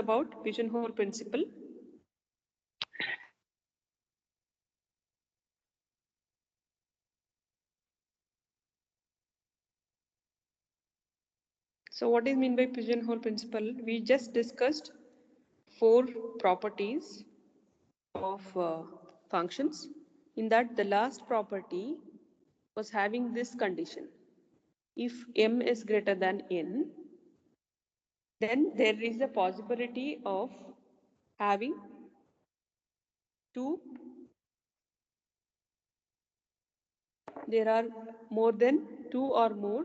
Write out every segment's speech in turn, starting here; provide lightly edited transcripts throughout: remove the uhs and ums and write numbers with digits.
about pigeonhole principle. So what is mean by pigeonhole principle? We just discussed 4 properties of functions. In that, the last property was having this condition. If m is greater than n, then there is a possibility of having two, there are more than 2 or more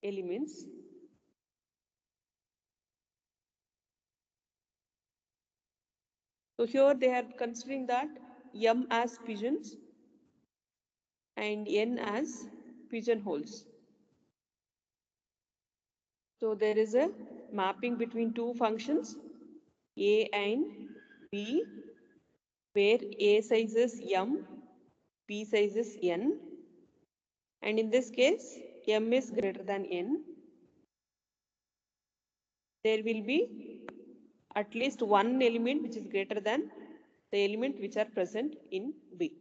elements. So here they are considering that m as pigeons and n as pigeonholes. So there is a mapping between two functions a and b, where a size is m, b size is n, and in this case m is greater than n. There will be at least one element which is greater than the element which are present in B.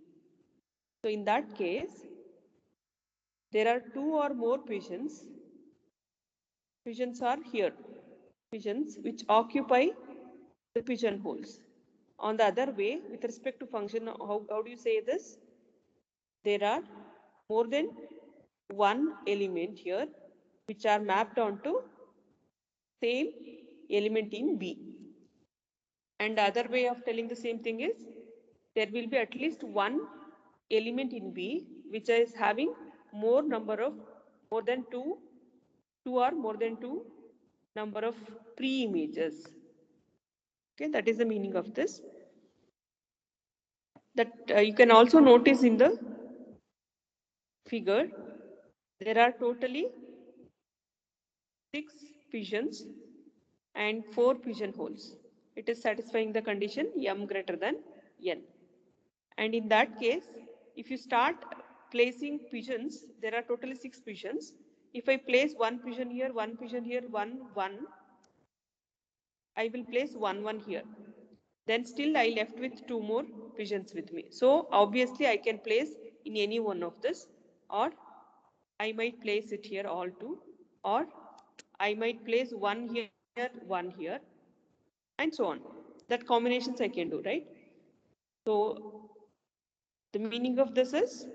So in that case, there are 2 or more pigeons. Pigeons are here. Pigeons which occupy the pigeonholes. On the other way, with respect to function, how do you say this? There are more than one element here which are mapped onto same element in B. And the other way of telling the same thing is there will be at least one element in B which is having more than two or more than two number of pre-images. Okay, that is the meaning of this. That you can also notice in the figure, there are totally 6 pigeons and 4 pigeonholes. It is satisfying the condition m greater than n. And in that case, if you start placing pigeons, there are totally 6 pigeons. If I place one pigeon here, one, I will place one here. Then still I left with 2 more pigeons with me. So obviously I can place in any one of this, or I might place it here all two, or I might place one here, and so on. That combinations I can do, right? So the meaning of this is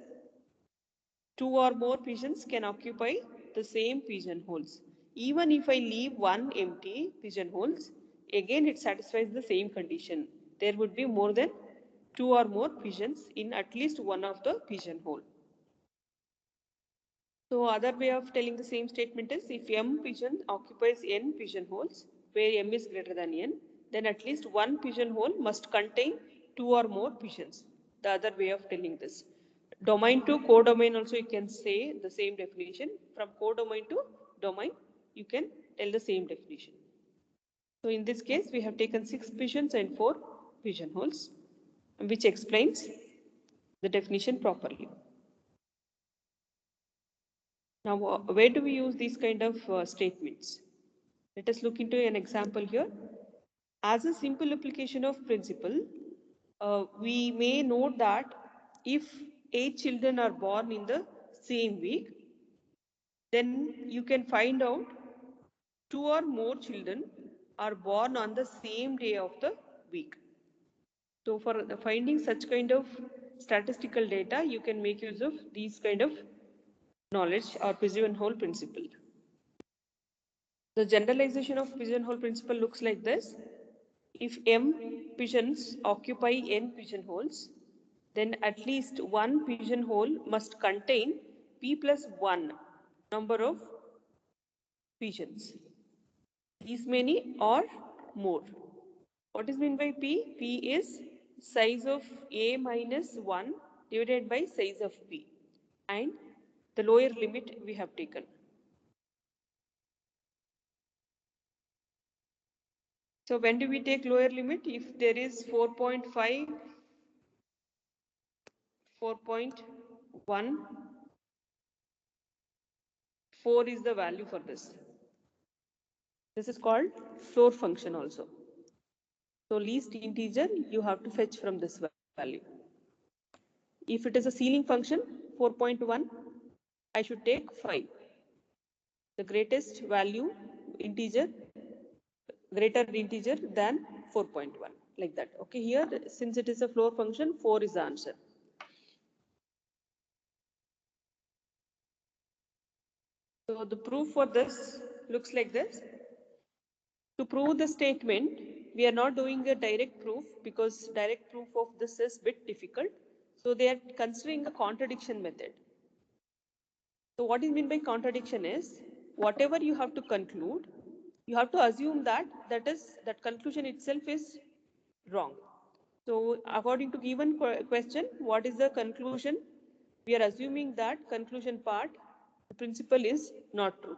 2 or more pigeons can occupy the same pigeonholes. Even if I leave one empty pigeonholes, again it satisfies the same condition. There would be more than 2 or more pigeons in at least one of the pigeonhole. So other way of telling the same statement is if m pigeon occupies n pigeonholes, where m is greater than n, then at least one pigeonhole must contain 2 or more pigeons. The other way of telling this. Domain to codomain also you can say the same definition. From codomain to domain, you can tell the same definition. So in this case, we have taken 6 pigeons and 4 pigeonholes, which explains the definition properly. Now, where do we use these kind of statements? Let us look into an example here. As a simple application of principle, we may note that if 8 children are born in the same week, then you can find out 2 or more children are born on the same day of the week. So for finding such kind of statistical data, you can make use of these kind of knowledge or pigeonhole principle. The generalization of pigeonhole principle looks like this. If m pigeons occupy n pigeonholes, then at least one pigeonhole must contain p plus 1 number of pigeons. These many or more. What is meant by p? P is size of a minus 1 divided by size of p, and the lower limit we have taken. So when do we take lower limit? If there is 4.5, 4.1, 4 is the value for this. This is called floor function also. So least integer you have to fetch from this value. If it is a ceiling function 4.1, I should take 5. The greatest value integer greater integer than 4.1, like that. Okay, here since it is a floor function, 4 is the answer. So the proof for this looks like this. To prove the statement, we are not doing a direct proof because direct proof of this is bit difficult. So they are considering a contradiction method. So what is meant by contradiction is whatever you have to conclude, you have to assume that that conclusion itself is wrong. So according to given question, what is the conclusion? We are assuming that conclusion part, the principle is not true.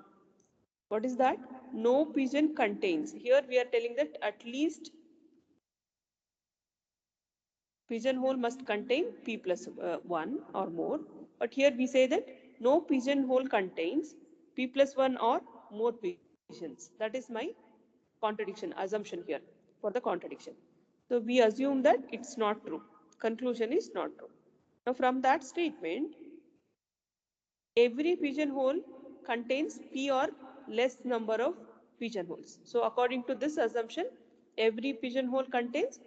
What is that? No pigeon contains. Here we are telling that at least pigeonhole must contain p plus 1 or more. But here we say that no pigeonhole contains p plus 1 or more pigeons. That is my contradiction, assumption here for the contradiction. So we assume that it's not true. Conclusion is not true. Now from that statement, every pigeonhole contains p or less number of pigeonholes. So according to this assumption, every pigeonhole contains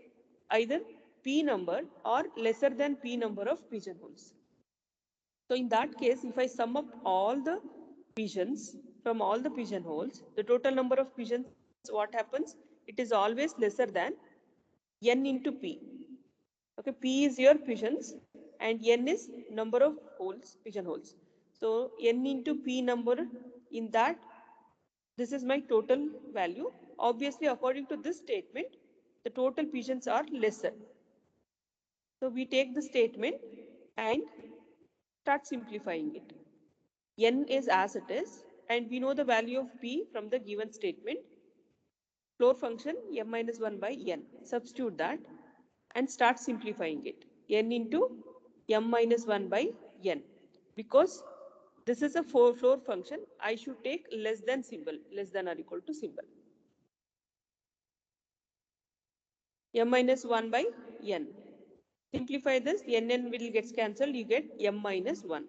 either p number or lesser than p number of pigeonholes. So in that case, if I sum up all the pigeons from all the pigeonholes, the total number of pigeons, what happens? It is always lesser than n into p. Okay, p is your pigeons and n is number of holes, pigeonholes. So n into p number in that, this is my total value. Obviously, according to this statement, the total pigeons are lesser. So we take the statement and start simplifying it. N is as it is, and we know the value of p from the given statement. Floor function m minus 1 by n. Substitute that and start simplifying it. N into m minus 1 by n. Because this is a floor function, I should take less than symbol, less than or equal to symbol. M minus 1 by n. Simplify this, n will get cancelled, you get m minus 1.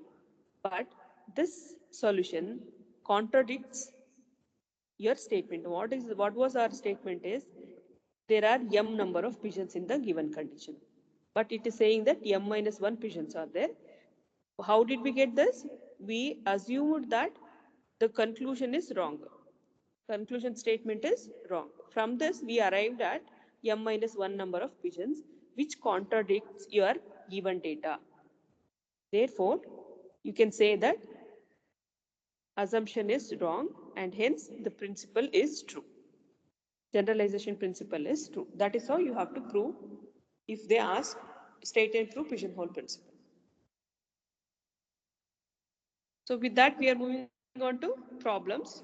But this solution contradicts your statement. What was our statement is there are m number of pigeons in the given condition. But it is saying that m minus 1 pigeons are there. How did we get this? We assumed that the conclusion is wrong. Conclusion statement is wrong. From this, we arrived at m minus 1 number of pigeons, which contradicts your given data. Therefore, you can say that assumption is wrong and hence the principle is true. Generalization principle is true. That is how you have to prove if they ask state and prove pigeonhole principle. So with that, we are moving on to problems.